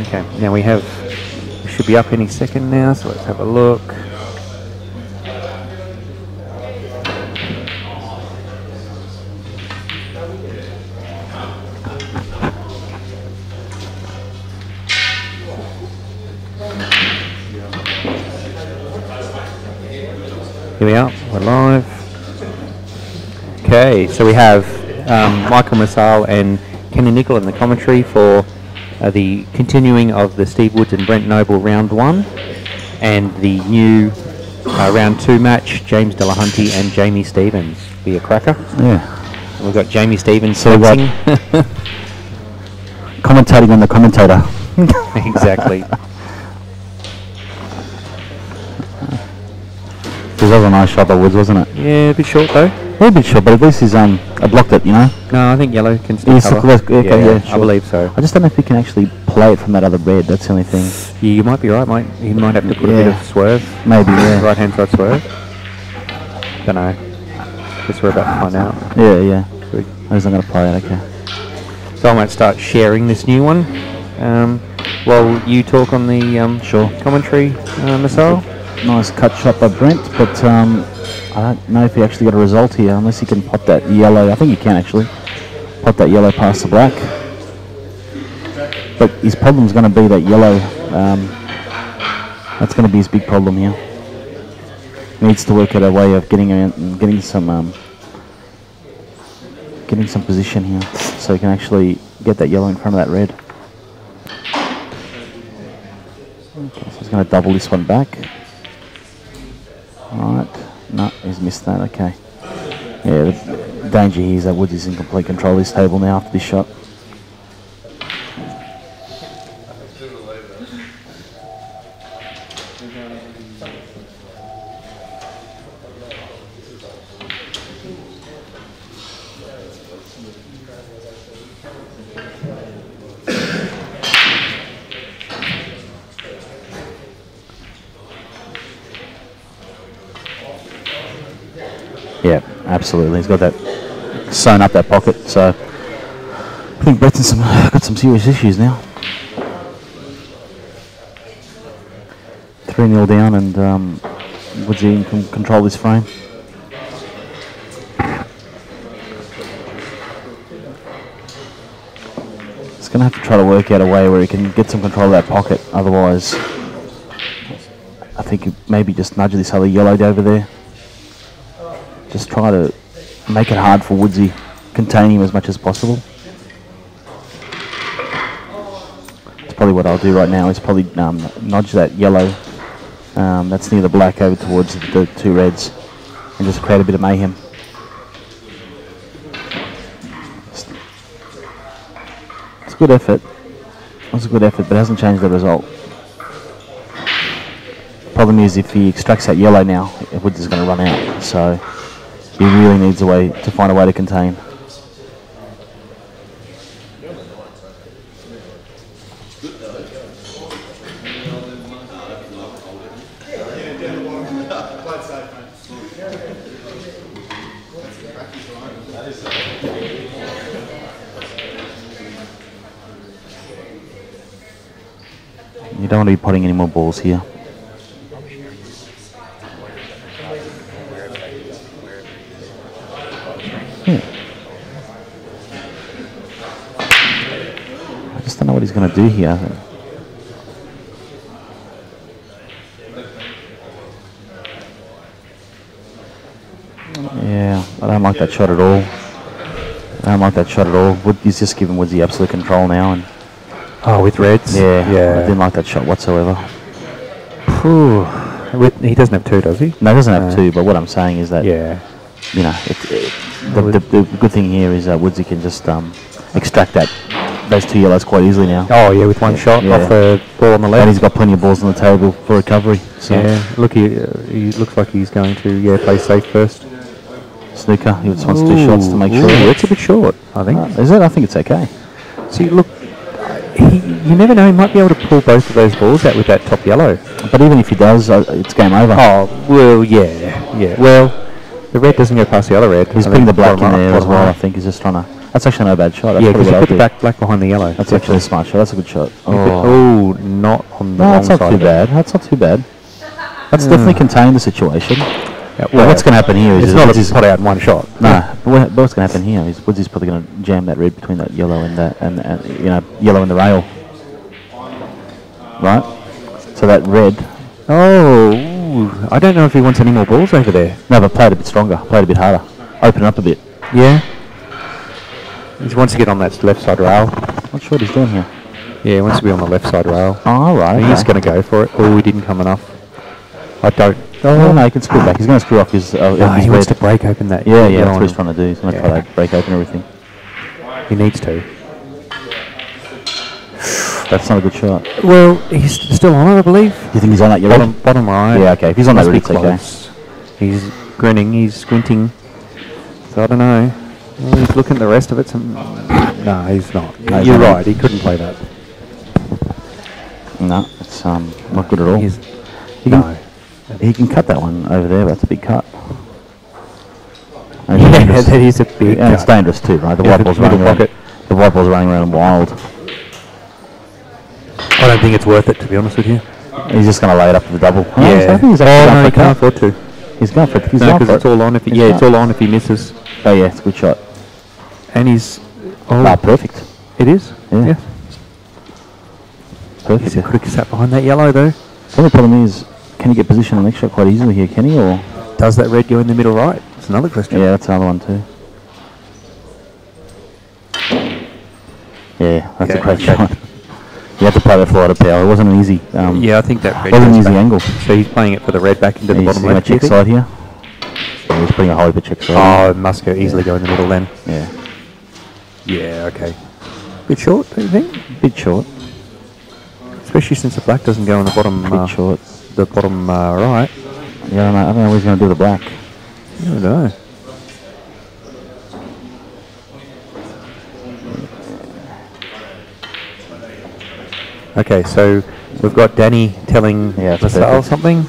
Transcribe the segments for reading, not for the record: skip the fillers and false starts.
Okay, now we should be up any second now, so let's have a look. Here we are, we're live. Okay, so we have Michael Massal and Kenny Nicol in the commentary for the continuing of the Steve Woods and Brent Noble round 1 and the new round 2 match, James Delahunty and Jamie Stevens. Be a cracker. Yeah. And we've got Jamie Stevens commentating on the commentator. Exactly. It was a nice shot by Woods, wasn't it? Yeah, a bit short though. Yeah, a bit short, but at least he's I blocked it, you know. No, I think yellow can still cover. Yeah, sure. I believe so. I just don't know if he can actually play it from that other red. That's the only thing. Yeah, you might be right, mate. He might have to put a bit of swerve. Maybe, yeah. Right hand side swerve. Don't know. Guess we're about to find out. Yeah. He's not going to play it, okay. So I might start sharing this new one while you talk on the commentary, Massal. Nice cut shot by Brent, but I don't know if he actually got a result here, unless he can pot that yellow. I think he can actually pot that yellow past the black. But his problem is going to be that yellow. That's going to be his big problem here. He needs to work out a way of getting some position here, so he can actually get that yellow in front of that red. Okay, so he's going to double this one back. Right, no, he's missed that, okay. Yeah, the danger here is that Woods is in complete control of this table now after this shot. Yeah, absolutely. He's got that sewn up that pocket, so I think Brent's got some serious issues now. 3-0 down, and Woodsy can control this frame. He's going to have to try to work out a way where he can get some control of that pocket. Otherwise, I think maybe just nudge this other yellow over there. Just try to make it hard for Woodsy, contain him as much as possible. That's probably what I'll do right now, is probably nudge that yellow that's near the black over towards the two reds and just create a bit of mayhem. It's a good effort. It's a good effort, but it hasn't changed the result. Problem is, if he extracts that yellow now, Woods is going to run out. So he really needs to find a way to contain. You don't want to be potting any more balls here. I just don't know what he's going to do here. Yeah, I don't like that shot at all. He's just giving Woodsy absolute control now. And with reds? Yeah, I didn't like that shot whatsoever. He doesn't have two, does he? No, he doesn't have two, but what I'm saying is that, you know, the good thing here is that Woodsy can just extract those two yellows quite easily now. Oh, yeah, with one shot off the ball on the left. And he's got plenty of balls on the table for recovery. So. Yeah, look, he looks like he's going to play safe first. Snooker, he just wants 2 shots to make sure. It's a bit short, I think. Is it? I think it's okay. See, look, you never know, he might be able to pull both of those balls out with that top yellow. But even if he does, it's game over. Oh, well, yeah. Well, the red doesn't go past the other red. He's putting the black in there as well, I think. He's just trying to... That's actually no bad shot. That's Yeah, probably because you what put the I'd do. black behind the yellow. That's actually a smart shot. That's a good shot. Oh, not on the No, wrong that's not side too of it. bad. That's not too bad. That's definitely contained the situation. Yeah, Well, what's going to happen here is it's not Woods a is pot out in one shot. no. But what's going to happen here is Woods is probably going to jam that red between that yellow and that, and you know, yellow and the rail. Right. So that red. Oh, I don't know if he wants any more balls over there. No, but play it a bit stronger. Play it a bit harder. Open it up a bit. Yeah. He wants to get on that left side rail. Not sure what he's doing here. Yeah, he wants to be on the left side rail. Oh, right. He's going to go for it. Oh, he didn't come enough. I don't. Oh, no, he can screw back. He's going to screw off his. No, his he wants to red. break open that. Yeah, yellow that's what on he's him. trying to do. He's going to try to break open everything. He needs to. That's not a good shot. Well, he's still on it, I believe. Do you think he's on that yellow? Bottom right. Yeah, okay. If he's on that Must red, be it's okay. close. He's grinning. He's squinting. So I don't know. Well, he's looking at the rest of it. No, he's not. No, he's You're not. right. He couldn't play that. No, it's not good at all. He's, He no. can, he can cut that one over there, but that's a big cut. And Yeah, it's dangerous. that is a big And it's cut. dangerous too, right? The Yeah, white the ball's middle running around. pocket. The white ball's running around wild. I don't think it's worth it, to be honest with you. He's just going to lay it up to the double. Oh, Yeah. I think he's actually Oh, going no, for he a can't cut. afford to. He's going for it. He's No, going because for it's it. all on if he. He's Yeah, it's not. all on if he misses. Oh yeah, it's a good shot. And he's. Oh, Ah, perfect. it is. Yeah. Yeah. Perfect. He's quick sat behind that yellow though. The only problem is, can he get position on the next shot quite easily here, can he? Or Does that red go in the middle right? That's another question. yeah, that's another one too. Yeah, that's a Yeah, great okay. shot. You had to play that for a lot of power. It wasn't an easy. Yeah, I think that red wasn't an goes easy back. angle. So he's playing it for the red back into the He's bottom going left. to do check you think? side here. Yeah, he's putting a whole heap of check side. Oh, it must go easily go in the middle then. Yeah, Yeah, okay. Bit short, don't you think? bit short. Especially since the black doesn't go in the bottom. Bit short. The bottom right. Yeah, I don't know what he's going to do with the black. I don't know. Okay, so we've got Danny telling Yeah, it's LaSalle perfect. something.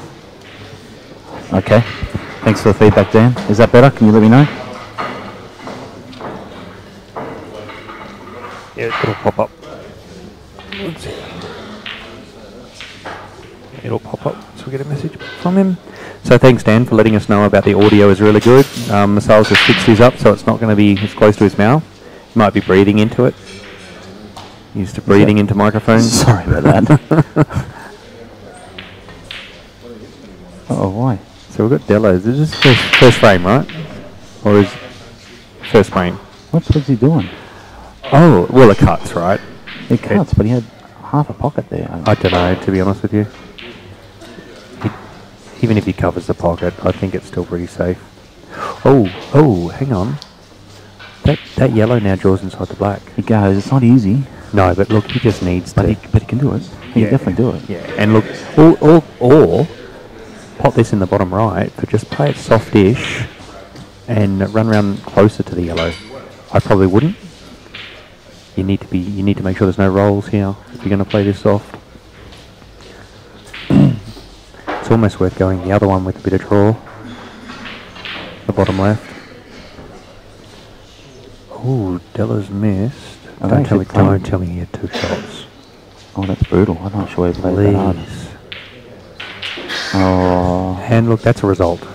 Okay. Thanks for the feedback, Dan. Is that better? Can you let me know? Yeah, it'll pop up. Let's see. It'll pop up, so we get a message from him. So thanks, Dan, for letting us know about the audio is really good. Masal has fixed his up, so it's not going to be as close to his mouth. He might be breathing into it. Used to breathing into microphones. Sorry about that. Oh, why? So we've got Delos. This is first frame, right? Or is first frame? What's he doing? Oh, well, it cuts, right? He cuts, but he had half a pocket there. I don't know, to be honest with you. Even if he covers the pocket, I think it's still pretty safe. Oh, hang on. That yellow now draws inside the black. He goes. It's not easy, No, but look, he just needs but to. he can do it. He can definitely do it. Yeah, and look, or pop this in the bottom right, but just play it softish and run around closer to the yellow. I probably wouldn't. You need to make sure there's no rolls here if you're going to play this soft. It's almost worth going the other one with a bit of draw. The bottom left. Oh, Della's missed. I've Don't tell, actually played- don't tell me he had 2 shots. Oh, that's brutal. I'm not sure he played that hard. Please. Oh, And look, that's a result.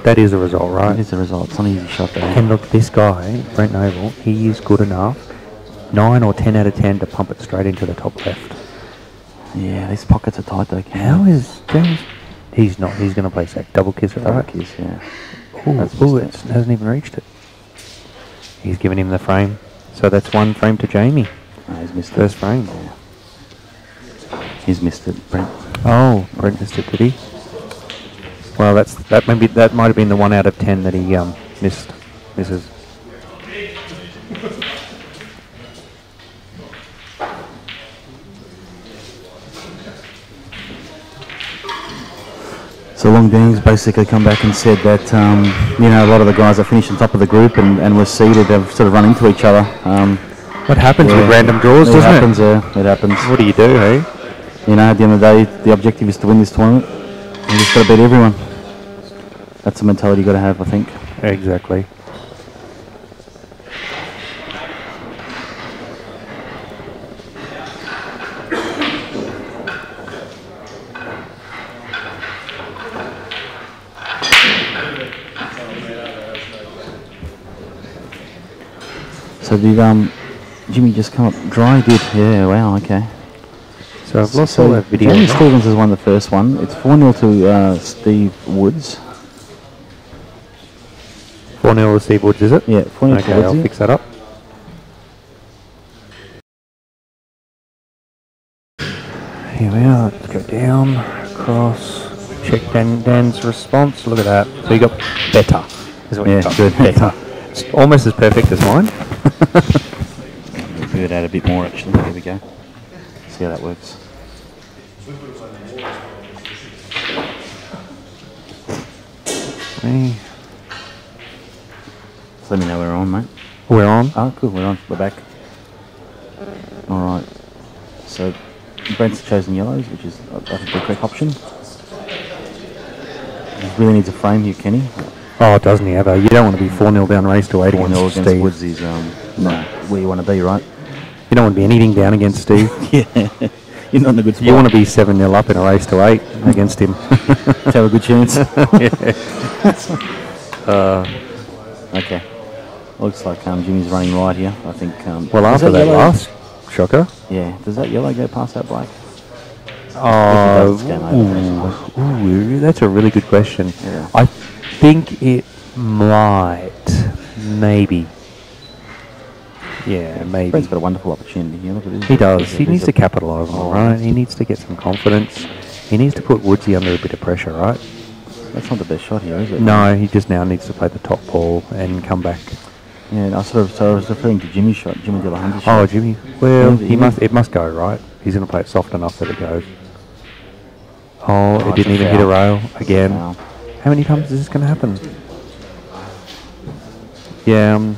That is a result, right? that is the result. It's not an easy shot there. And look, this guy, Brent Noble, he is good enough, 9 or 10 out of 10, to pump it straight into the top left. Yeah, these pockets are tight though. How is James? He's not. He's going to play sack. Double kiss it, Double right? kiss, yeah. It hasn't even reached it. He's given him the frame. So that's 1 frame to Jamie. No, he's missed First it. frame. He's missed it, Brent. Oh, Brent missed it, did he? Well, that might have been the 1 out of 10 that he misses. So Long Ding's basically come back and said that, a lot of the guys that finished on top of the group and were seeded have sort of run into each other. What happens Yeah, with random draws, it doesn't happens, it? It happens. What do you do, hey? At the end of the day, the objective is to win this tournament. You just got to beat everyone. That's the mentality you got to have, I think. Exactly. So did Jimmy just come up dry? He did. Yeah. Wow. Okay. So I've lost all that video. Jamie Stevens has won the first one. It's 4-0 to Steve Woods. 4-0 to Steve Woods, is it? Yeah, 4-0 okay, to Woods. I'll fix that up. Here we are. Let's go down, across. Check Dan's response. Look at that. So you got better. Is what you got. Good. Better. It's almost as perfect as mine. We'll add a bit more actually. Here we go. See how that works. Hey. So let me know we're on, mate. We're on. Oh, cool. We're on. We're back. All right. So Brent's chosen yellows, which is I think the correct option. He really needs a frame here, Kenny. Oh, doesn't he ever? You don't want to be 4-0 down race to 8 against Steve. Woods is not where you want to be, right? You don't want to be anything down against Steve. Yeah. You're not in a good spot. You want to be 7-0 up in a race to 8 against him. To have a good chance. Okay. Looks like Jimmy's running right here. I think. Well, after that last shocker. Yeah. Does that yellow go past that black? Oh, that's a really good question. Yeah. I think it might. Maybe. Yeah, maybe. Brent's got a wonderful opportunity here. Look at this. He does. He needs to capitalise on it, right? He needs to get some confidence. He needs to put Woodsy under a bit of pressure, right? That's not the best shot here, is it? No, he just now needs to play the top ball and come back. Yeah, I was referring to Jimmy's shot, Jimmy Delahunty shot. Oh, Jimmy. Well, it must go, right? He's going to play it soft enough that it goes. Oh, it didn't even hit a rail again. Foul. How many times is this going to happen? Yeah,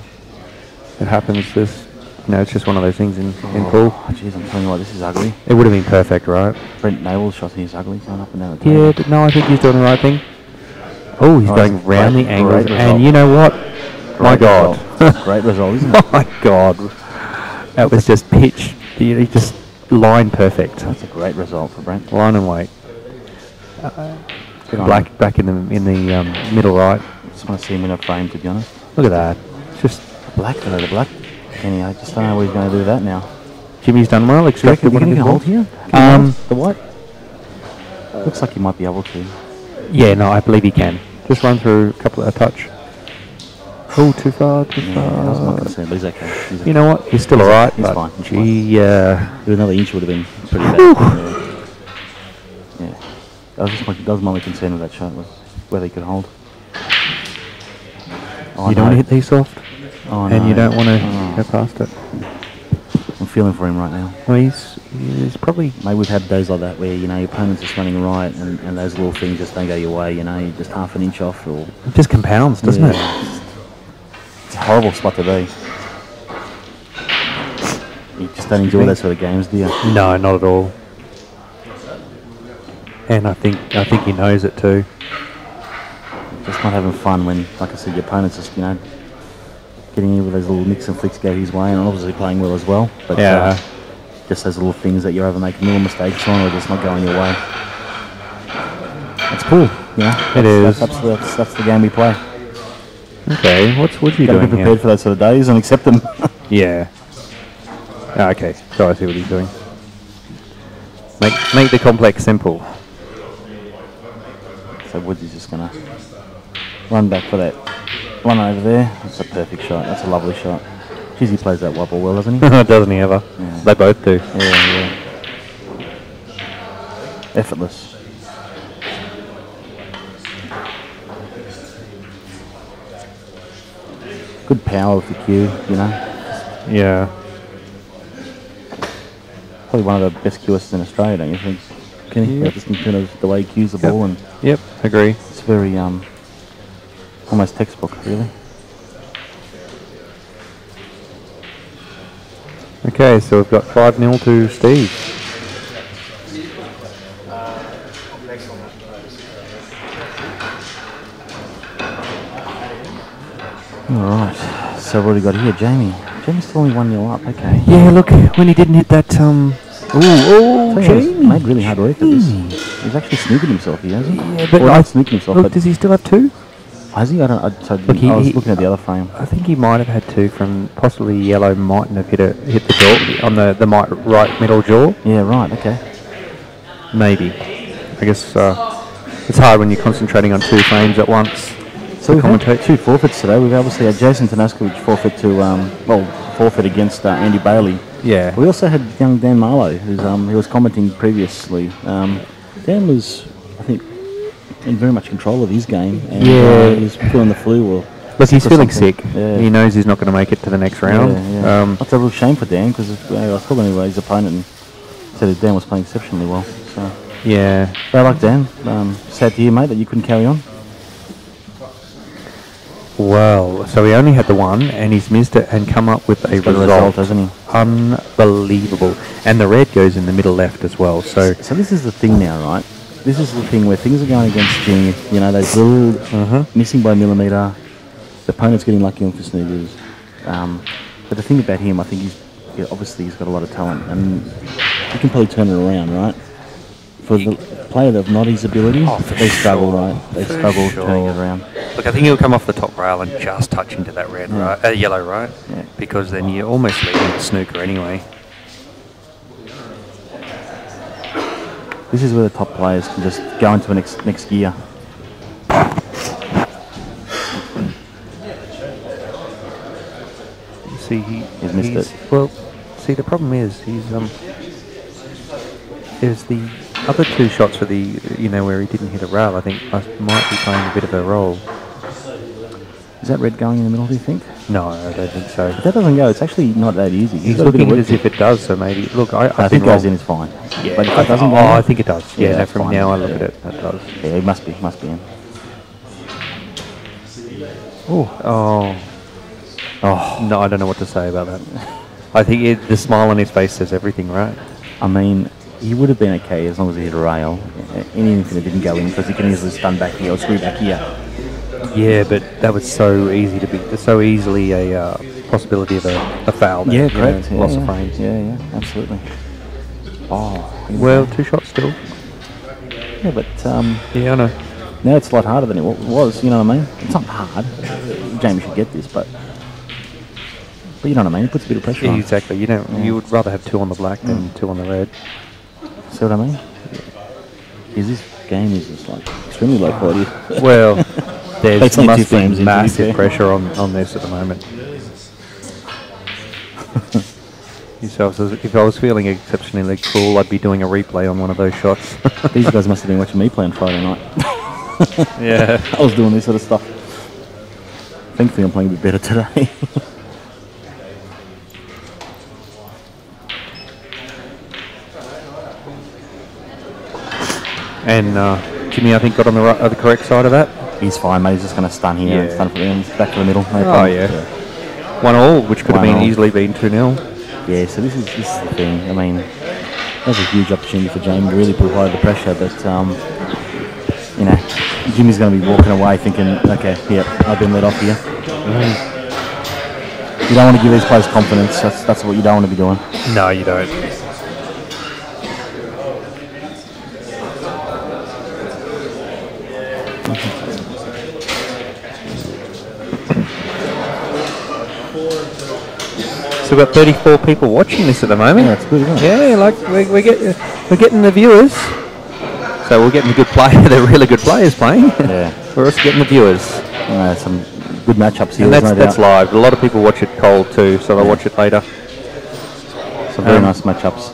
it happens. It's just one of those things in pool. Jeez, I'm telling you what, this is ugly. It would have been perfect, right? Brent Nable's shot here is ugly, going up and down the table. Yeah, but no, I think he's doing the right thing. Oh, he's going round the angles, and you know what? My God. Great result, isn't it? My God. That was just pitch. He just line perfect. That's a great result for Brent. Line and weight. Black in the middle right. Just want to see him in a frame, to be honest. Look at that. Just black, though, the black. Kenny, I just don't know what he's going to do with that now. Jimmy's done well. Extracted one of his hold here? The white? Looks like he might be able to. Yeah, no, I believe he can. Just run through a touch. Oh, too far. I was not concerned, but he's okay. You know what? He's still alright. He's fine. Gee, with another inch would have been pretty bad. Yeah. That was my only concern with that shot, was whether he could hold. You don't want to hit these soft? Oh, and you don't want to go past it? I'm feeling for him right now. Well, he's probably... Maybe we've had days like that where, your opponent's just running right and those little things just don't go your way, you're just half an inch off. Or it just compounds, doesn't it? It's a horrible spot to be. You just don't enjoy that sort of games, do you? No, not at all. And I think he knows it too. Just not having fun when, like I said, your opponent's just, getting in with those little nicks and flicks go his way, and obviously playing well as well. But just those little things that you're either making little mistakes on or just not going your way. That's cool, It is. That's the game we play. Okay, what's you doing here? Be prepared for those sort of days and accept them. Yeah. Okay, so I see what he's doing. Make the complex simple. So Woods is just going to run back for that one over there. That's a perfect shot. That's a lovely shot. Jeez, he plays that wobble well, doesn't he? Doesn't he ever? Yeah. They both do. Yeah. Effortless. Good power with the cue, Yeah. Probably one of the best cueists in Australia, don't you think? Yep. Just in terms of the way he cues the ball. And yep, agree. It's very, almost textbook, really. Okay, so we've got 5-0 to Steve. Alright, so what have we got here? Jamie. Jamie's still only 1-0 up, okay. Yeah, look, when he didn't hit that, Jamie. Made really hard work at this. He's actually sneaking himself here, hasn't he? Yeah, but not sneaking himself, look, but does he still have 2? Has he? I was looking at the other frame. I think he might have had to from possibly yellow mightn't have hit the jaw on the right middle jaw. Yeah, right. Okay. Maybe. I guess it's hard when you're concentrating on 2 frames at once. So we've had 2 forfeits today. We've obviously had Jason Tanaskovic forfeit against Andy Bailey. Yeah. We also had young Dan Marlowe, who's he was commenting previously. Dan was, I think, in very much control of his game, and he was feeling the flu. Or look, he's feeling something. sick. Yeah. He knows he's not going to make it to the next round. That's a real shame for Dan, because I was talking to his opponent and said that Dan was playing exceptionally well. So yeah. Bad luck, Dan. Sad to hear, mate, that you couldn't carry on. Well, so he only had the one, and he's missed it and come up with a result, hasn't he? Unbelievable. And the red goes in the middle left as well. So this is the thing now, right? This is the thing where things are going against Jimmy. You know, those little missing by millimetre. The opponent's getting lucky on for snoogers. But the thing about him, I think obviously he's got a lot of talent, and he can probably turn it around, right? For the player that have not his ability, they struggle, right? They struggle turning it around. Look, I think he'll come off the top rail and just touch into that yellow, right? Yeah. Because then you're almost leaving the snooker anyway. This is where the top players can just go into the next gear. See, he's missed it. Well, see, the problem is is the other 2 shots for the where he didn't hit a rail. I think might be playing a bit of a role. Is that red going in the middle, do you think? No, I don't think so. If that doesn't go, it's actually not that easy. He's looking as if it does, so maybe... Look, I think it goes in, it's fine. Yeah. But if it doesn't go I think it does. Yeah, no, from fine. now I look at it, that does. Yeah, it must be in. Oh. No, I don't know what to say about that. I think the smile on his face says everything, right? I mean, he would have been okay as long as he hit a rail. Anything that didn't go in, because he can easily stun back here or screw back here. Yeah, but that was so easily a possibility of a foul there. Yeah, correct. Loss of frames. Yeah, absolutely. Well, 2 shots still. Yeah, but yeah, I know. Now it's a lot harder than it was, you know what I mean? It's not hard. Jamie should get this, but you know what I mean? It puts a bit of pressure on. Exactly. You would rather have 2 on the black than 2 on the red. See what I mean? This game is just like extremely low quality. Well, there must be massive massive pressure on this at the moment. If I was feeling exceptionally cool, I'd be doing a replay on one of those shots. These guys must have been watching me play on Friday night. Yeah. I was doing this sort of stuff. Thankfully I'm playing a bit better today. And Jimmy, I think, got on the correct side of that. He's fine, mate. He's just going to stun here and stun for the end, back to the middle. No yeah. 1-1, which could have easily been 2-0. Yeah, so this is the thing. I mean, that's a huge opportunity for Jamie to really put high the pressure, but Jimmy's going to be walking away thinking, okay, I've been let off here. You don't want to give these players confidence. That's what you don't want to be doing. No, you don't. So we've got 34 people watching this at the moment. Yeah, that's good, isn't it? Yeah, like we're getting the viewers. So we're getting the good player, the really good players playing. Yeah. We're also getting the viewers. Some good matchups here. And that's live. A lot of people watch it cold too, so they'll watch it later. Some very nice matchups.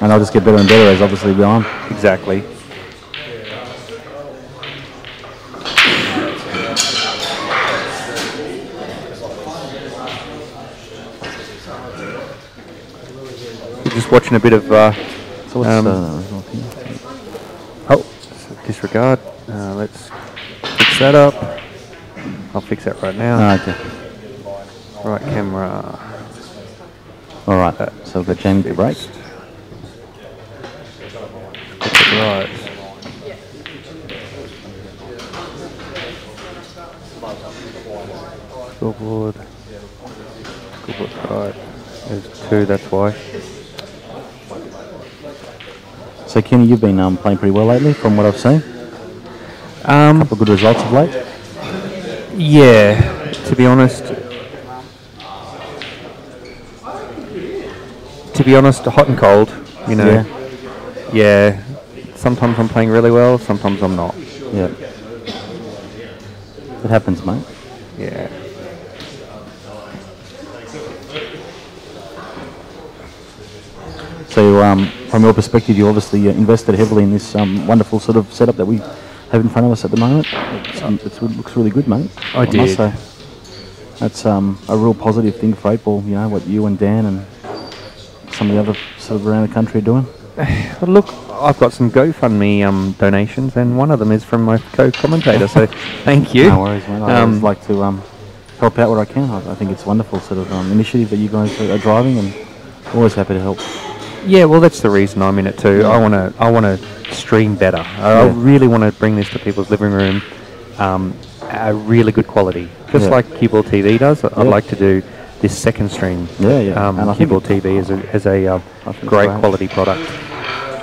And they'll just get better and better as obviously we go on. Exactly. Just watching a bit of disregard. Let's fix that up. I'll fix that right now. Okay. Right camera. All right. So we've got Jamie to break. Right. Scoreboard. Right. There's 2. That's why. So Kenny, you've been playing pretty well lately, from what I've seen. A couple of good results of late. Yeah, to be honest, To be honest, hot and cold. You know. Yeah. Sometimes I'm playing really well. Sometimes I'm not. Yeah. It happens, mate. Yeah. So, from your perspective, you obviously invested heavily in this wonderful sort of setup that we have in front of us at the moment. It looks really good, mate. I did. must say. That's a real positive thing for 8 Ball, you know, what you and Dan and some of the other sort of around the country are doing. Well, look, I've got some GoFundMe donations, and one of them is from my co-commentator, so thank you. No worries, mate. I always like to help out where I can. I think it's a wonderful sort of initiative that you guys are driving, and always happy to help. Yeah, well, that's the reason I'm in it too. I want to stream better. I really want to bring this to people's living room, a really good quality, just like Cue-Ball TV does. I'd like to do this second stream. And Cue-Ball TV is a great quality product.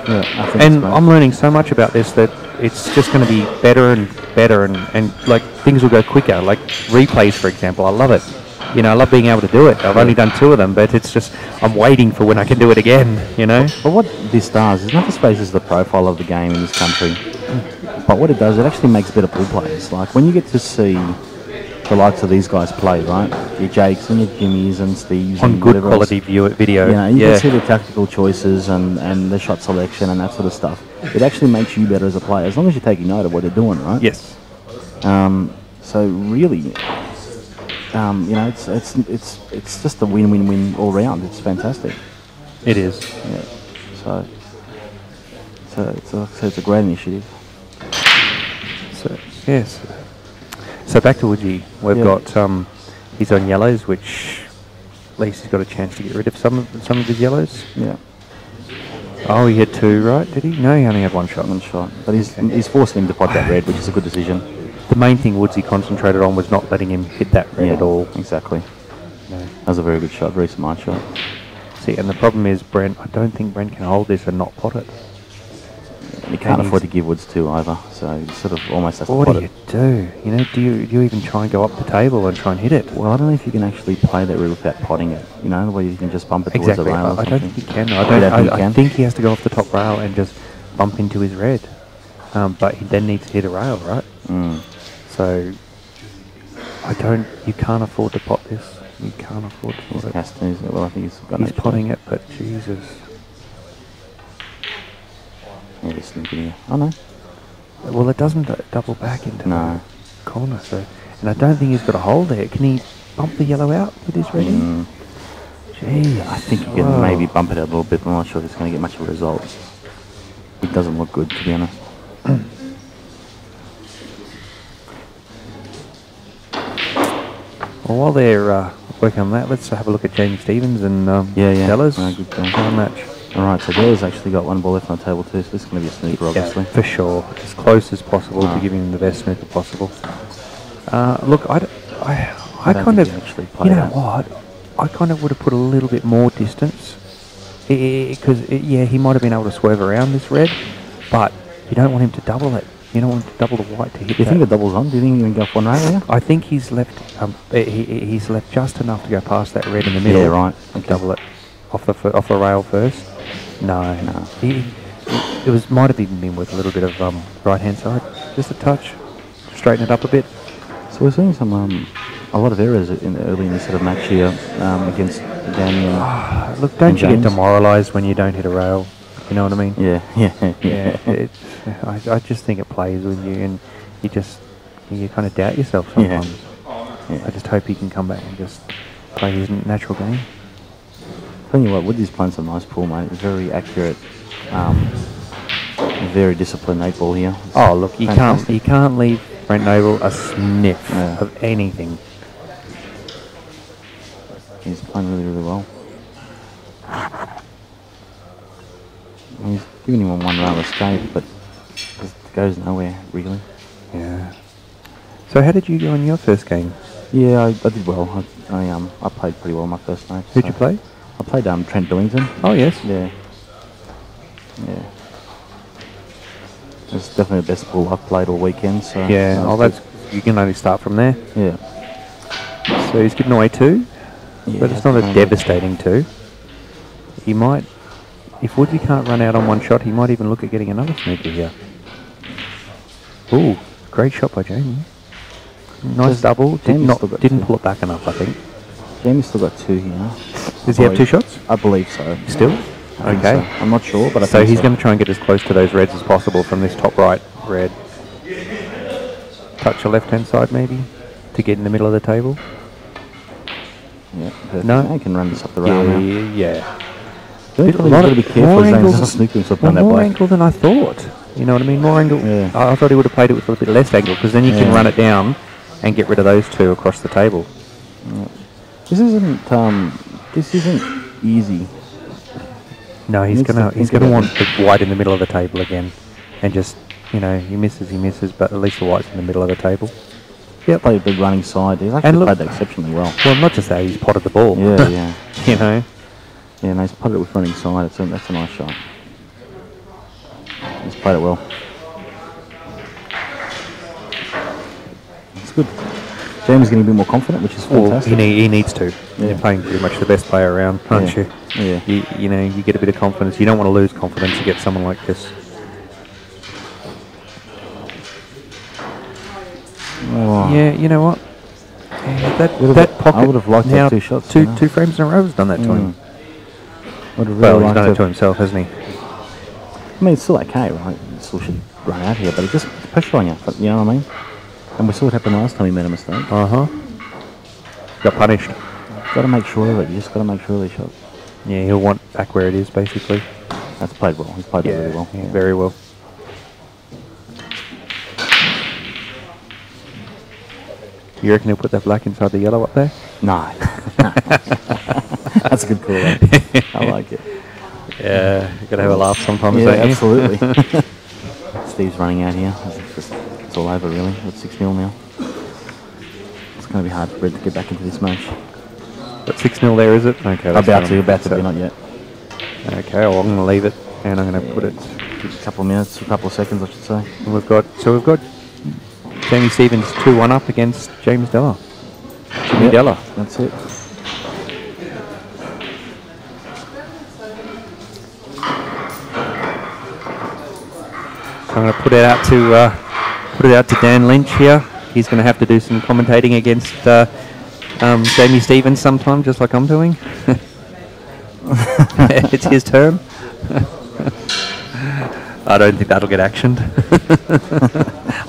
Yeah, I think and I'm learning so much about this that it's just going to be better and better, and like things will go quicker. Like replays, for example, I love it. You know, I love being able to do it. I've only done 2 of them, but it's just, I'm waiting for when I can do it again, you know? But what this does is not just raises the profile of the game in this country, but what it does, it actually makes better pool players. Like, when you get to see the likes of these guys play, right? Your Jakes and your Jimmys and Steves. On good quality video. You know, you can see the tactical choices and the shot selection and that sort of stuff. It actually makes you better as a player, as long as you're taking note of what they're doing, right? Yes. So really... you know, it's just a win-win-win all round. It's fantastic. It is. Yeah. So it's a great initiative. So yes. So back to Woodgie. We've got he's on yellows, which at least he's got a chance to get rid of some of his yellows. Yeah. Oh, he had 2, right? Did he? No, he only had 1 shot. 1 shot. But he's forcing him to pot that red, which is a good decision. The main thing Woodsy concentrated on was not letting him hit that red at all. Exactly. No. That was a very good shot, very smart shot. See, and the problem is Brent. I don't think Brent can hold this and not pot it. He can't afford to give Woods 2 either, so he sort of almost has to what pot do it. you do? You know, do you even try and go up the table and try and hit it? Well, I don't know if you can actually play that red without potting it. You know, the way you can just bump it towards the rail. I don't think he can. I think he has to go off the top rail and just bump into his red. But he then needs to hit a rail, right? So you can't afford to pot this. You can't afford to pot it. Well, I think he's potting it, but Jesus. Yeah, this video. Oh no. Well, it doesn't double back into the corner, so. And I don't think he's got a hole there. Can he bump the yellow out with his red in? Gee, I think he can maybe bump it out a little bit, but I'm not sure if it's going to get much of a result. It doesn't look good, to be honest. Well, while they're working on that, let's have a look at James Stevens and Della's good match. Alright, so Della's actually got 1 ball left on the table too, so this is going to be a snooker, obviously. For sure. As close as possible to give him the best snooker possible. Look, I kind of, you know what, I kind of would have put a little bit more distance. Because, he might have been able to swerve around this red, but you don't want him to double it. You don't want to double the white to hit. Do you think the double's on? Do you think he can go off 1 rail here? I think he's left. He's left just enough to go past that red in the middle. Yeah, right. And double it off the rail first. No. It might have even been with a little bit of right hand side, just a touch, straighten it up a bit. So we're seeing some a lot of errors early in this sort of match here against Danny and look, don't you get demoralised when you don't hit a rail? You know what I mean? Yeah. I just think it plays with you, and you kind of doubt yourself sometimes. I just hope he can come back and just play his natural game. Tell you what, Woody's playing some nice pool, mate. Very accurate, very disciplined 8 ball here. Oh, look, you can't leave Brent Noble a sniff of anything. He's playing really, really well. He's giving him a 1 rail escape, but it goes nowhere, really. Yeah. So how did you go in your first game? Yeah, I did well. I played pretty well my first match. Who'd you play? I played Trent Billington. Oh, yes. Yeah. It's definitely the best pool I've played all weekend. So you can only start from there. Yeah. So he's given away 2, but it's not a devastating 2. He might, if Woodsy can't run out on one shot, he might even look at getting another snooker here. Ooh, great shot by Jamie. Nice double. Didn't pull it back enough, I think. Jamie's still got 2 here. Does he have 2 shots? I believe so. Still? Okay. So. I'm not sure, but I think so. He's going to try and get as close to those reds as possible from this top right red. Touch the left-hand side maybe to get in the middle of the table. Yeah, perfect. No. I can run this up the rail now. Yeah. A lot of be careful. More angle than I thought. You know what I mean? More angle. Yeah. I thought he would have played it with a little bit less angle because then you can run it down and get rid of those 2 across the table. Yeah. This isn't easy. No, he's gonna want the white in the middle of the table again, and just he misses, but at least the white's in the middle of the table. Yeah, played a big running side. He's actually played that exceptionally well. Well, not just that, he's potted the ball. Yeah, yeah. You know. Yeah, no, he's potted it with running side. That's a nice shot. He's played it well. It's good. Jamie's getting a bit more confident, which is fantastic. Well, he needs to. Yeah. You're playing pretty much the best player around, aren't you? Yeah. You get a bit of confidence. You don't want to lose confidence to get someone like this. Oh. Yeah, you know what? That pocket. I would have liked now 2 shots. Two frames in a row has done that to him. Would have Well, he's done it to himself, hasn't he? I mean, it's still okay, right? He still should run out here, but it's just pressuring you. You know what I mean? And we saw what happened last time he made a mistake. Got punished. Got to make sure of it. You just got to make sure of these shots. Yeah, he'll want back where it is, basically. That's played well. He's played really well. Yeah, very well. You reckon he'll put that black inside the yellow up there? No. That's a good call. I like it. Yeah, you got to have a laugh sometimes, yeah, don't you? Absolutely. Steve's running out here. It's all over, really. It's 6-0 now. It's going to be hard for Brent to get back into this match. But 6-0 there, is it? Okay. About to, but not yet. Okay, well, I'm going to leave it, and I'm going to put it... A couple of minutes, a couple of seconds, I should say. And we've got Jamie Stevens 2-1 up against James Della. Jimmy Della. That's it. So I'm going to put it out to Dan Lynch here. He's going to have to do some commentating against Jamie Stevens sometime, just like I'm doing. It's his turn. I don't think that'll get actioned.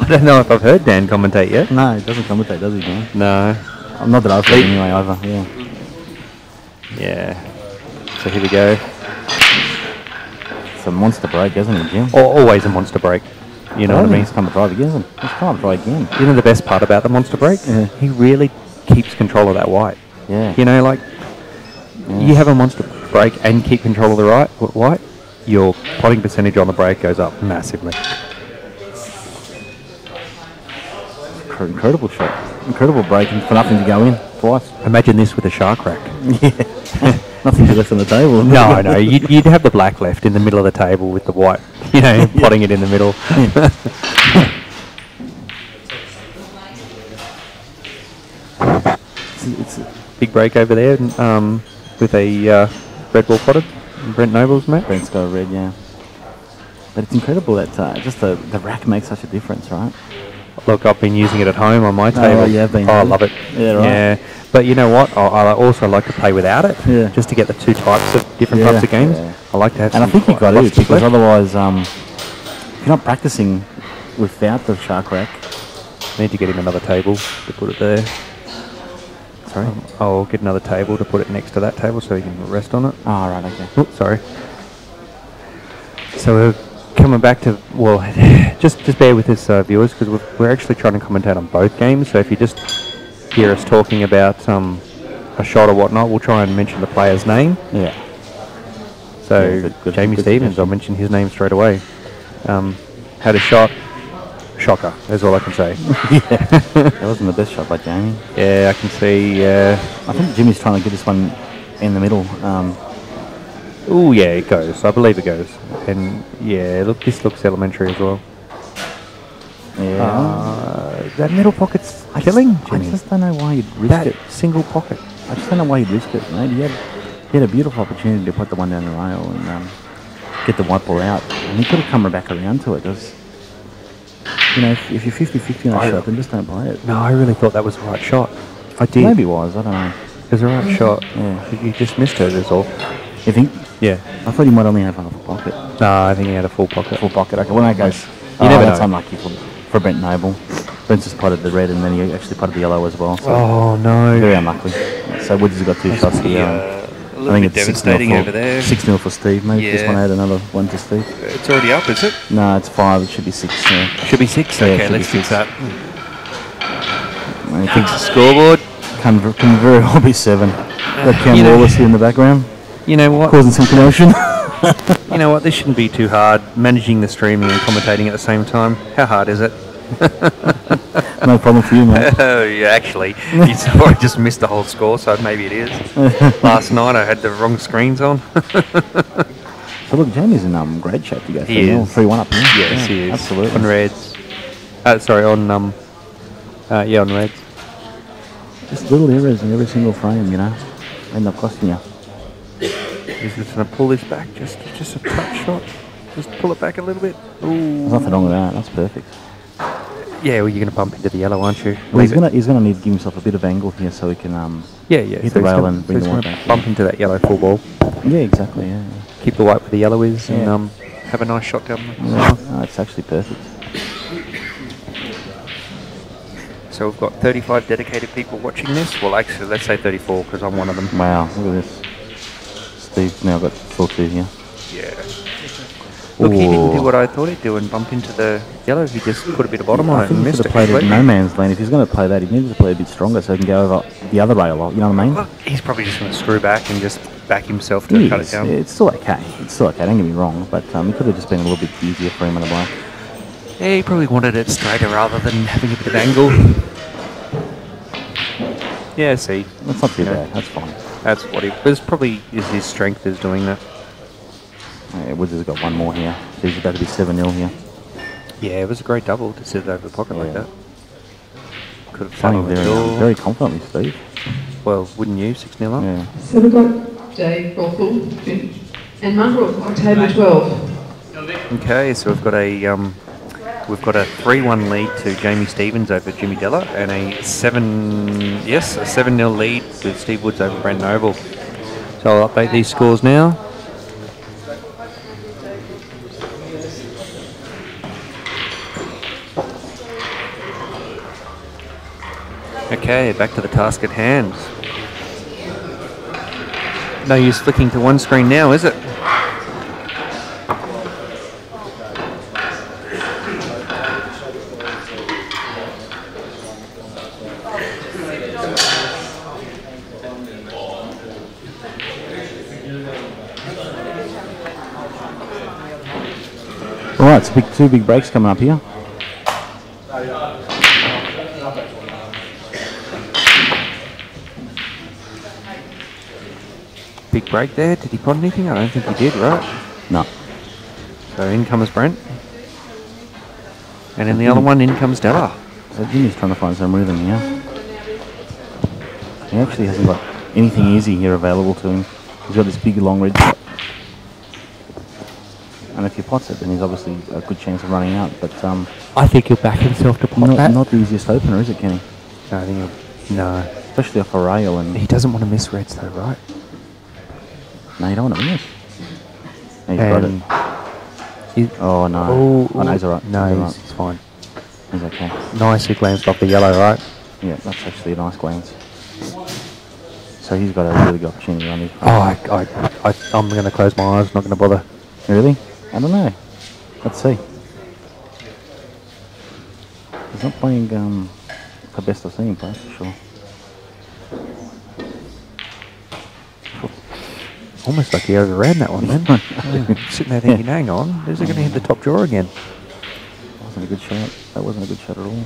I don't know if I've heard Dan commentate yet. No, he doesn't commentate, does he, Dan? No. Not that I've heard anyway either, yeah. Yeah. So here we go. It's a monster break, isn't it, Jim? Always a monster break. You know what I mean? He's come to try it again. He's come to try again. You know the best part about the monster break? Yeah. He really keeps control of that white. Yeah. You know, like, you have a monster break and keep control of the white, your potting percentage on the break goes up massively. Incredible shot. Incredible break and for nothing to go in twice. Imagine this with a shark rack. Yeah. Nothing left on the table. No, you'd have the black left in the middle of the table with the white, potting it in the middle. It's a big break over there with a red ball potted. Brent Noble's mate. Brent's got a red, yeah. But it's incredible that just the rack makes such a difference, right? Look, I've been using it at home on my table. Oh, yeah, I love it. Yeah, right. Yeah. But you know what? I also like to play without it, just to get the two types of different types of games. Yeah. I like to have. And I think you've got it because otherwise, if you're not practicing without the shark rack, I need to get him another table to put it there. Sorry, I'll get another table to put it next to that table so he can rest on it. Oh, right, okay. Oh, sorry. So we're coming back to just bear with us, viewers, because we're actually trying to commentate on both games. So if you just hear us talking about a shot or whatnot, we'll try and mention the player's name. Yeah. So Jamie Stevens, I'll mention his name straight away. Had a shot. Shocker, that's all I can say. That wasn't the best shot by Jamie. Yeah, I can see. I think Jimmy's trying to get this one in the middle. Oh yeah, it goes. I believe it goes. And yeah, look, this looks elementary as well. Yeah. That middle pocket's killing Jimmy. I just don't know why you'd risk that it. single pocket. I just don't know why you'd risk it, mate. He had a beautiful opportunity to put the one down the rail and get the white ball out. And he could have come back around to it. If you're 50-50 on a shot, then just don't play it. No, I really thought that was the right shot. I did. Maybe it was, I don't know. It was the right shot. Yeah. You just missed it, that's all. You think? Yeah. I thought he might only have half a pocket. No, I think he had a full pocket. Full pocket, okay. Well, that goes... You never that's know. unlucky for Brent Noble. Brent's just potted the red and then he actually potted the yellow as well. So Oh, no. very unlucky. So Woods has got 2 shots here. A little bit devastating over there. 6-0 for Steve. Maybe this one had another one to Steve. It's already up, is it? No, it's 5. It should be 6. Yeah. Should be 6? Yeah, Okay, should let's be fix 6. that. I think Scoreboard. can very well be 7. Got Cam Wallace here in the background, You know what? causing some commotion. You know what? This shouldn't be too hard. Managing the streaming and commentating at the same time. How hard is it? No problem for you, mate. Oh, yeah, actually. I just missed the whole score, so maybe it is. Last night I had the wrong screens on. So look, Jamie's in great shape to go He is. 3-1 up here. Yes, he is. Absolutely. On reds. On reds. Just little errors in every single frame, end up costing you. He's just going to pull this back, just a touch shot. Just pull it back a little bit. Ooh. There's nothing wrong with that. That's perfect. Yeah, well, you're going to bump into the yellow, aren't you? Well, he's gonna need to give himself a bit of angle here so he can hit the rail and bring the white back. Bump into that yellow full ball. Yeah, exactly. Yeah. Keep the white where the yellow is, and have a nice shot down the No, it's actually perfect. So we've got 35 dedicated people watching this. Well, actually, let's say 34 because I'm one of them. Wow, look at this. Steve's now got 4-2 here. Yeah. Look, he didn't do what I thought he'd do and bump into the yellow. He just put a bit of bottom on I it think and he missed should it. have played it in no man's land. If he's going to play that, he needs to play a bit stronger so he can go over the other rail. You know what I mean? Look, he's probably just going to screw back and just back himself to cut it down. Yeah, it's still okay. Don't get me wrong, but it could have just been a little bit easier for him on the black. Yeah, he probably wanted it straighter rather than having a bit of angle. Yeah, see. That's not too bad. That's fine. That's what this probably is his strength is doing that. Yeah, Woods has got one more here. So he's about to be 7-0 here. Yeah, it was a great double to sit over the pocket like that. Could have Playing followed the door. very confidently, Steve. Well, wouldn't you? 6-0 up? Yeah. So we've got Dave Rothel and Munro on table 12. Okay, so we've got a 3-1 lead to Jamie Stevens over Jimmy Della, and a 7-0 lead with Steve Woods over Brent Noble. So I'll update these scores now. Okay, back to the task at hand. No use flicking to one screen now, is it? Alright, so two big breaks coming up here. Big break there. Did he pot anything? I don't think he did, right? No. So in comes Brent. And in the other one, in comes Della. So Jimmy's trying to find some rhythm here. He actually hasn't got anything easy here available to him. He's got this big long red shot. And if he pots it, then he's obviously a good chance of running out. But I think he'll back himself to pot that. not the easiest opener, is it, Kenny? No, I think no. Especially off a rail. And He doesn't want to miss reds though, right? no, you don't want to miss. No, he's got it. Oh no. Oh no, he's alright. No, he's he's fine. He's okay. Nicely glanced off the yellow, right? Yeah, that's actually a nice glance. So he's got a really good opportunity on his. Oh, I'm going to close my eyes. Not going to bother. Really? I don't know. Let's see. He's not playing the best I've seen him play, for sure. Almost like he overran that one, then. Sitting there thinking, hang on, is he going to hit the top drawer again? Wasn't a good shot. That wasn't a good shot at all.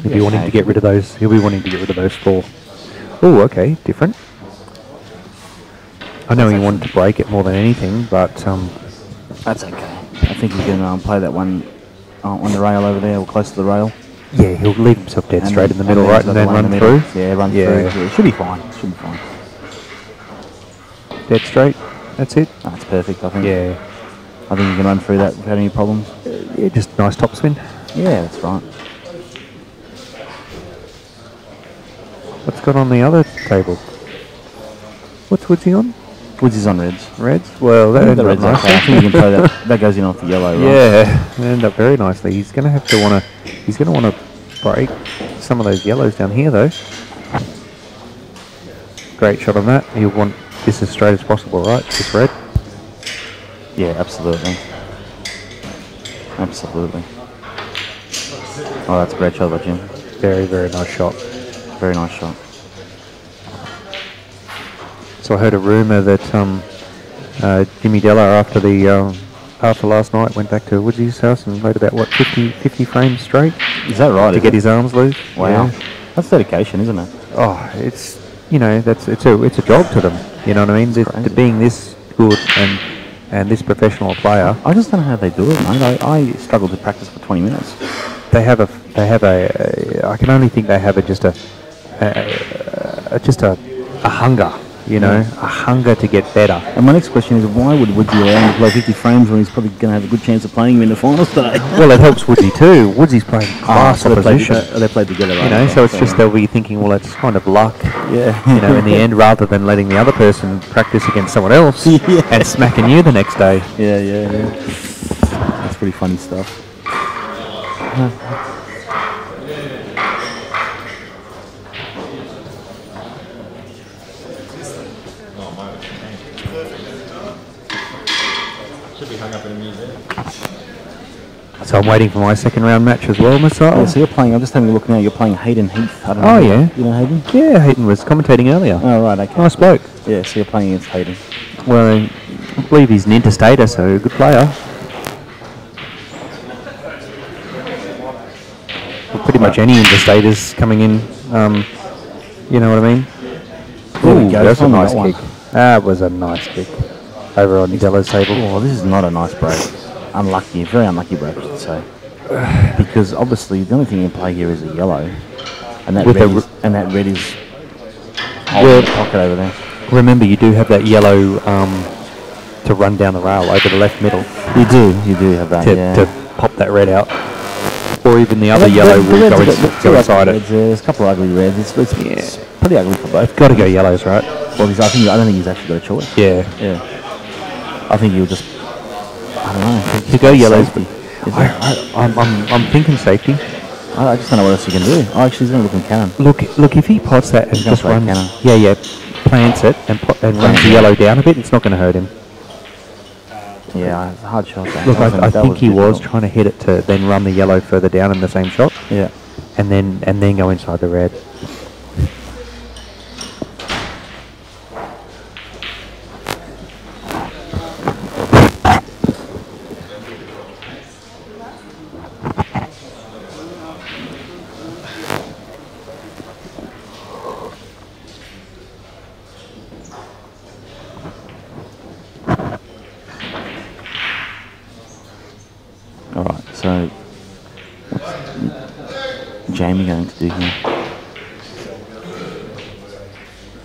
He'll be wanting to get rid of those. He'll be wanting to get rid of those 4. Oh, okay, different. I know he wanted to break it more than anything, but that's okay. I think he can play that one on the rail over there, or close to the rail. Yeah, he'll leave himself dead And straight in the middle, then right, and then the one run in the middle. through. Yeah, run Yeah. through. Yeah, should be fine. Should be fine. Dead straight. That's it. That's perfect, I think. Yeah. I think you can run through that without any problems. Yeah, just nice topspin. Yeah, that's right. What's got on the other table? What's Woodsy on? Woodsy's on reds. Reds? Well, that The ended up reds okay. I nicely. think you can throw that. That goes in off the yellow, right? Yeah, it ended up very nicely. He's going to have to want to. He's going to want to break some of those yellows down here, though. Great shot on that. He'll want this as straight as possible, right? This red. Yeah, absolutely. Absolutely. Oh, that's a great shot by Jim. Very, very nice shot. Very nice shot. So I heard a rumour that Jimmy Della after last night went back to Woodsy's house and played about 50 frames straight Is that right? to get his arms loose. Wow. Yeah. That's dedication, isn't it? Oh, it's it's a job to them. You know what I mean? To being this good and this professional player, I just don't know how they do it, mate. I struggle to practice for 20 minutes. they have a I can only think they have a hunger. You know, a hunger to get better. And my next question is, why would Woodsy allow him to play 50 frames when he's probably going to have a good chance of playing him in the finals today? Well, it helps Woodsy too. Woodsy's playing class so opposition. they played together, right? You know, so it's just they'll be thinking, well, it's kind of luck. Yeah. You know, in the end, rather than letting the other person practice against someone else Yeah. and smacking you the next day. Yeah. That's pretty funny stuff. So I'm waiting for my second round match as well, myself. Oh, so you're playing, I'm just having a look now, you're playing Hayden Heath. I don't Oh, know. yeah. You know Hayden? Yeah, Hayden was commentating earlier. Oh, right, okay. Nice bloke. Yeah, so you're playing against Hayden. Well, I believe he's an interstater, so a good player. Well, pretty much any interstaters coming in, you know what I mean? There we Ooh, go, that's a on nice that one. kick. That was a nice kick over on Della's table. Oh, this is not a nice break. Unlucky, very unlucky break, I should say. Because obviously the only thing in play here is a yellow, and that With red a is, and that red is holding the pocket over there. Remember, you do have that yellow to run down the rail over the left middle You do have that. to pop that red out. Or even the other yellow will go inside it. There's a couple of ugly reds. It's pretty ugly for both. Got to go yellows, right? Well, I don't think he's actually got a choice. Yeah. I think he'll just, I don't know. To go yellows, Safety, but isn't it? I'm thinking safety. I just don't know what else he can do. Oh, actually, he's going to look in cannon. Look, if he pots that and He's gonna just play runs, cannon. plants it and runs the yellow down a bit, it's not going to hurt him. Yeah, it's a hard shot. Look, I That think he was difficult. trying to hit it to then run the yellow further down in the same shot, Yeah. and then go inside the red. All right. So, what's Jamie going to do here?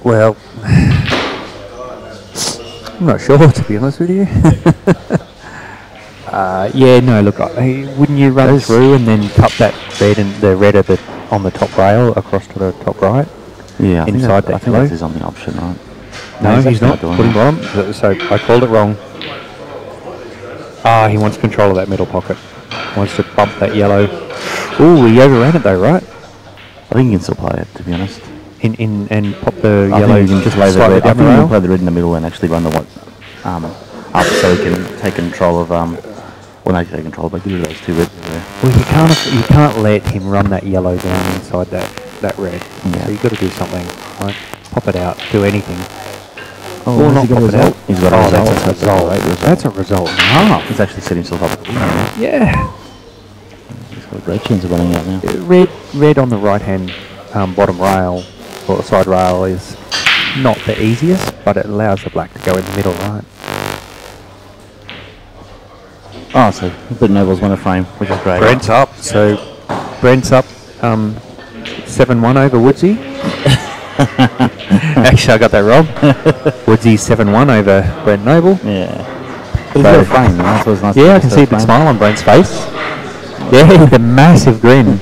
Well, I'm not sure, to be honest with you. Yeah, no, look, wouldn't you run through and then cut that red and the red on the top rail across to the top right? Yeah, I Inside that think yellow? that's his only option, right? No, he's not. doing Putting that. bottom. So I called it wrong. He wants control of that middle pocket. Wants to bump that yellow. Ooh, he overran it though, right? I think he can still play it, to be honest. And pop the I yellow think he can just play the slightly red. I down think the he can rail. play the red in the middle and actually run the white up so he can take control of well, not take control, but get rid of those two reds there. Well, you can't let him run that yellow down inside that red. Yeah. So you've got to do something. Right? Pop it out. Do anything. Oh, Or has not he got pop a it out. result? He's got a result. That's a result. Great result. That's a result and a half. He's actually set himself up. Yeah. He's got a great chance of running out now. Red on the right hand bottom rail or side rail is not the easiest, but it allows the black to go in the middle, right? Oh, so but Noble's won a frame, which is great. Brent's up. So Brent's up 7-1 over Woodsy. Actually, I got that wrong. Woodsy 7-1 over Brent Noble. Yeah. But he's got a frame, that's what's nice. Yeah, I can see a big smile on Brent's face. Yeah, the massive grin.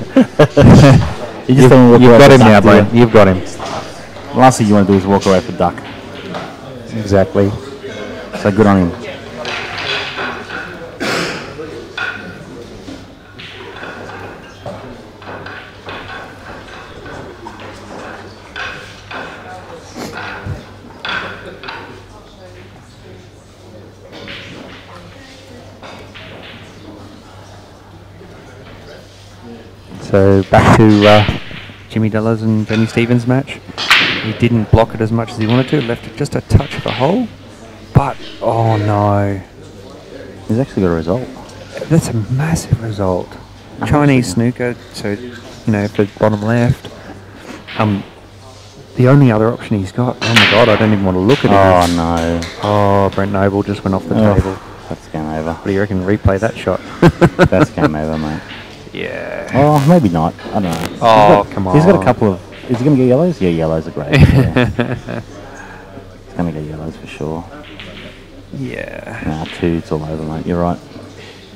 You've got him now, Brent. You've got him. The last thing you want to do is walk away for duck. Exactly. So good on him. So back to Jimmy Della's and Benny Stevens' match. He didn't block it as much as he wanted to, left it just a touch of a hole. But, oh no. He's actually got a result. That's a massive result. Chinese snooker, so, you know, for bottom left. The only other option he's got, oh my god, I don't even want to look at it. Oh no. Oh, Brent Noble just went off the table. That's game over. What do you reckon? Replay that shot. That's game over, mate. Yeah. Oh, maybe not. I don't know. Oh, come on. He's got a couple of... Is he going to get yellows? Yeah, yellows are great. Yeah. He's going to get yellows for sure. Yeah. Nah, 2, it's all over, mate. You're right.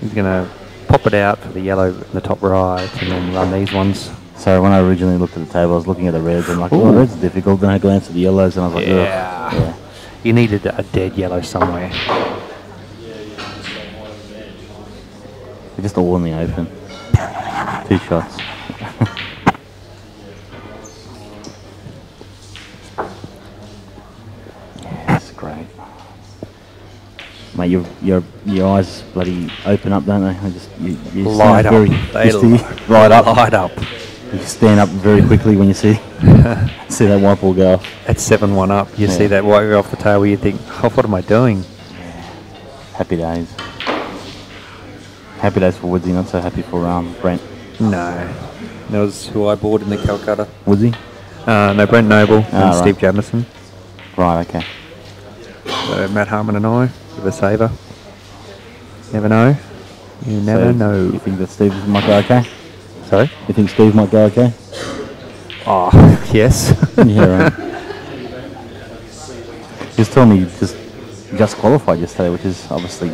He's going to pop it out for the yellow in the top right and then run these ones. So when I originally looked at the table, I was looking at the reds. I'm like, oh, reds are difficult. Then I glanced at the yellows and I was like, yeah. Yeah. You needed a dead yellow somewhere. They're just all in the open. 2 shots. That's great. Mate, your eyes bloody open up, don't they? You light up. Light up. Light up. You stand up very quickly when you see that white ball go off. At 7-1 up, you see that white go off the table, you think, oh, what am I doing? Happy days. Happy days for Woodsy, not so happy for Brent. No. That was who I bought in the Calcutta. Woodsy? No, Brent Noble and Steve Jamison. Right, okay. So Matt Harmon and I, with a saver. Never know. You never know. You think that Steve might go okay? Sorry? You think Steve might go okay? Oh, yes. Yeah, right. He was telling me he just qualified yesterday, which is obviously...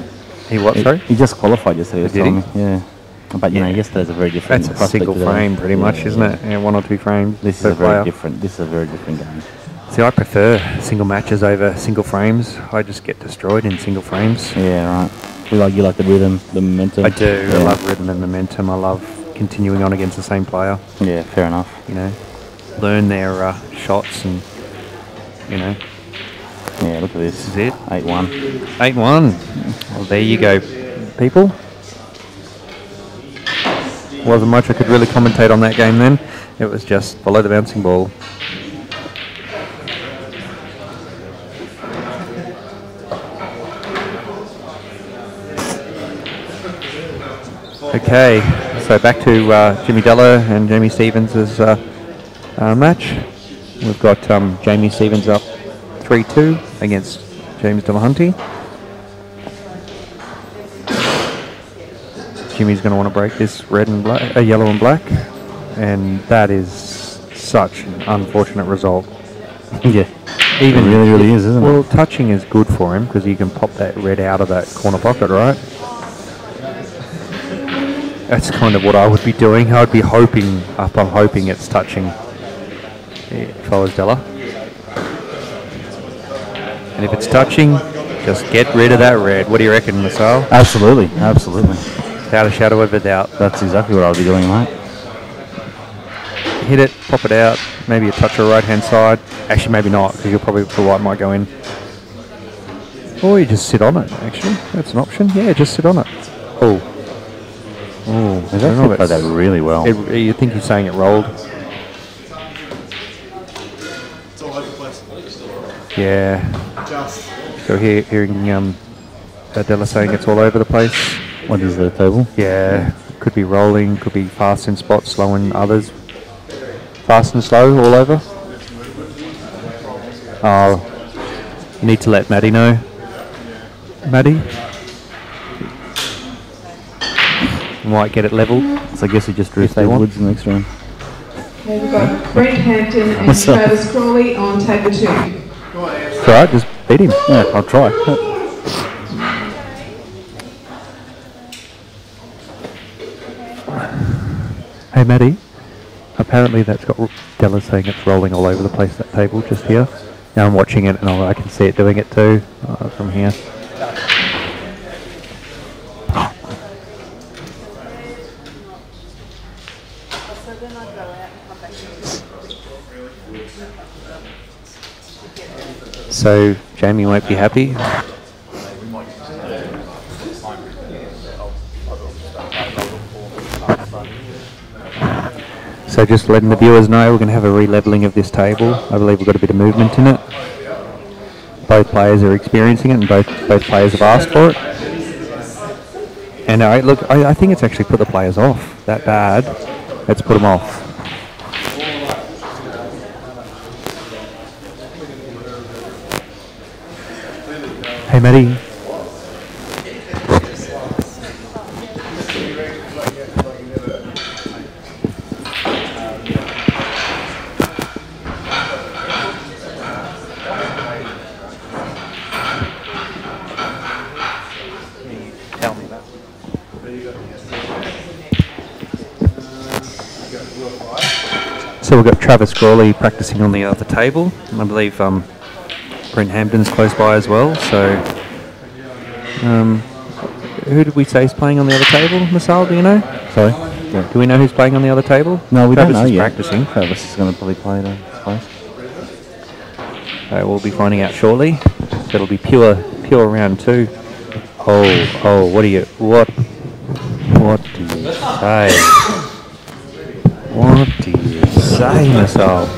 He what, sorry? He just qualified yesterday, he was telling me. Yeah. But, you know, yesterday's a very different... That's a single frame, pretty much, isn't it? Yeah, 1 or 2 frames. This is a very different game. See, I prefer single matches over single frames. I just get destroyed in single frames. Yeah, right. You like the rhythm, the momentum. I do. Yeah. I love rhythm and momentum. I love continuing on against the same player. Yeah, fair enough. You know, learn their shots and, you know. Yeah, look at this. This is it. 8-1. 8-1. Well, there you go, people. Wasn't much I could really commentate on that game then. It was just follow the bouncing ball. Okay, so back to Jimmy Della and Jamie Stevens' match. We've got Jamie Stevens up 3-2 against James Delahunty. Jimmy's going to want to break this red and black, yellow and black, and that is such an unfortunate result. Yeah, it really is, isn't it? Well, touching is good for him because you can pop that red out of that corner pocket, right? That's kind of what I would be doing. I'd be hoping it's touching if I was Della. And if it's touching, just get rid of that red. What do you reckon, Marcel? Absolutely, absolutely. Without a shadow of a doubt. That's exactly what I'll be doing, mate. Hit it, pop it out, maybe a touch of right hand side. Actually, maybe not, because the white might go in. Or you just sit on it, actually. That's an option. Yeah, just sit on it. Oh. Oh, he's actually played that really well. You think he's saying it rolled? Yeah. So hearing Della saying it's all over the place. What is the table? Yeah. Could be rolling, could be fast in spots, slow in others. Fast and slow all over. Oh, you need to let Maddie know. Maddie? Might get it leveled. So I guess he just drew Steve Woods in the next round. Okay, we've got Brent, Hampton and What's up? Travis Crawley on table 2. It's alright, just beat him. Yeah, I'll try. Hey Maddie, apparently that's got Della saying it's rolling all over the place, that table just here. Now I'm watching it and I can see it doing it too from here. So Jamie won't be happy. So just letting the viewers know, we're going to have a re-leveling of this table. I believe we've got a bit of movement in it. Both players are experiencing it and both players have asked for it. And I think it's actually put the players off that bad. Let's put them off. Hey Maddie. Tell me that. So we've got Travis Crawley practicing on the other table, and I believe Brent Hampton's close by as well. So, who did we say is playing on the other table? Masal, do you know? Sorry? Yeah. Do we know who's playing on the other table? No, we Travis don't know is yet. practicing. Travis is going to probably play it in his place. We'll be finding out shortly. It'll be pure round 2. Oh, what do you say? What do you say, Masal?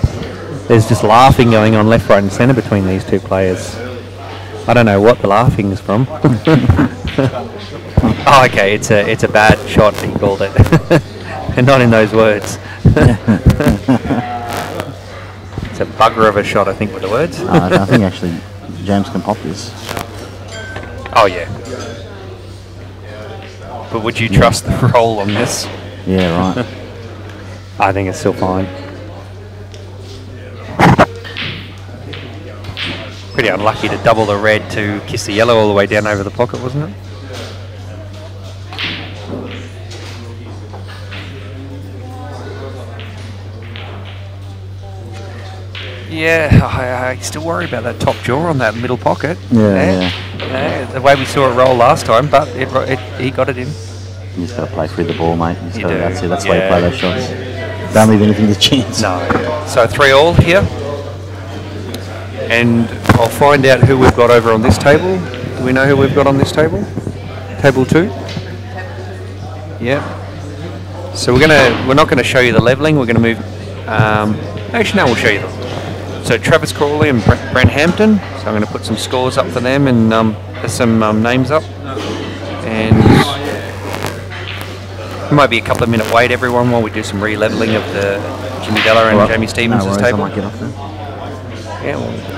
There's just laughing going on left, right and centre between these two players. I don't know what the laughing is from. Oh, okay, it's a bad shot, he called it. And not in those words. It's a bugger of a shot, I think, were the words. I think actually James can pop this. Oh, yeah. But would you trust the roll on this? Yeah, right. I think it's still fine. Pretty unlucky to double the red to kiss the yellow all the way down over the pocket, wasn't it? Yeah, I still worry about that top jaw on that middle pocket. Yeah. The way we saw it roll last time, but he got it in. You just got to play through the ball, mate. You do. That's it. That's the way you play those shots. Don't leave anything to chance. No. So 3-all here. And I'll find out who we've got over on this table. Do we know who we've got on this table? Table 2? Yeah. So we're not gonna show you the levelling, we're gonna move actually no, we'll show you them. So Travis Crawley and Brent Hampton. So I'm gonna put some scores up for them and there's some names up. And it might be a couple of minute wait everyone while we do some re-levelling of the Jimmy Della and Jamie Stevens' no worries, table. I might get off there. Yeah, well.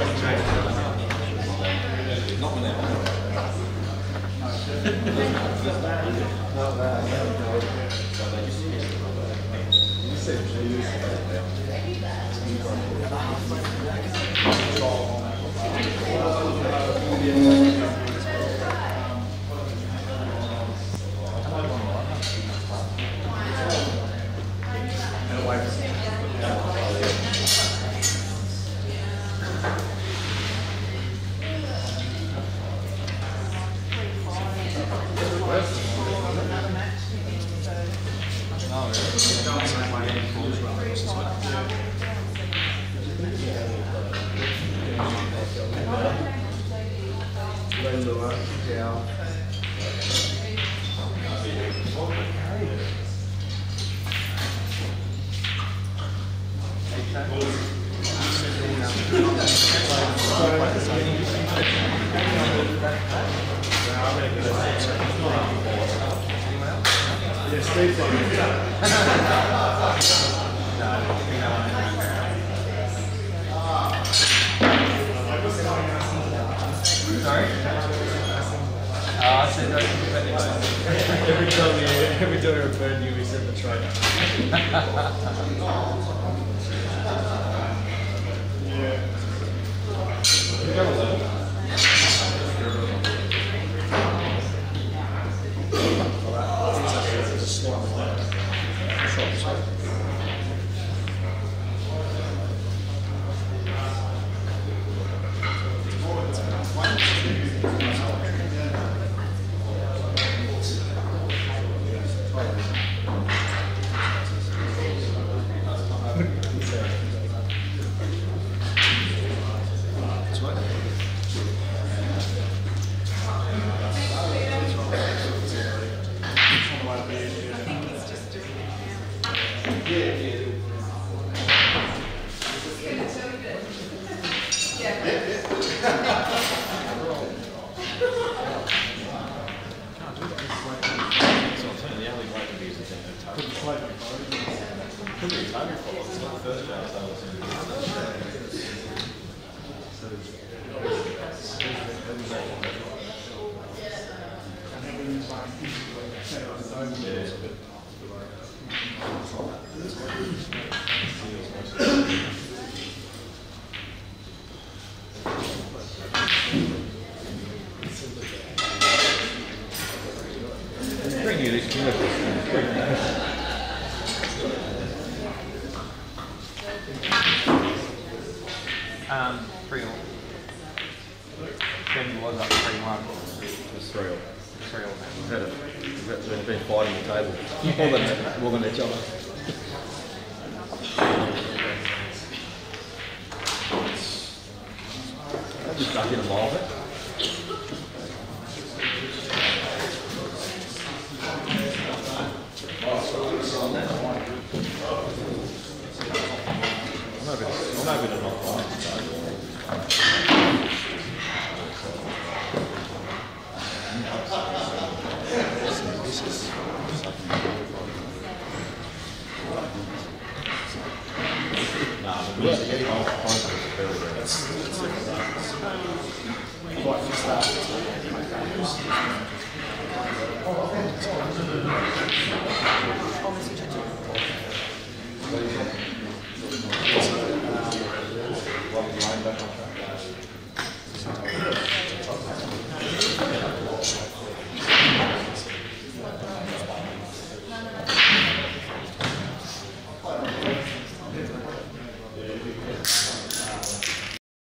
Every time we referred you, we said the trainer. 3-all. Ben was up 3-1. It's 3-all. 3-all. They've been fighting the table more than each other. I'll be stuck in a mile of it. I'm hoping to not find it.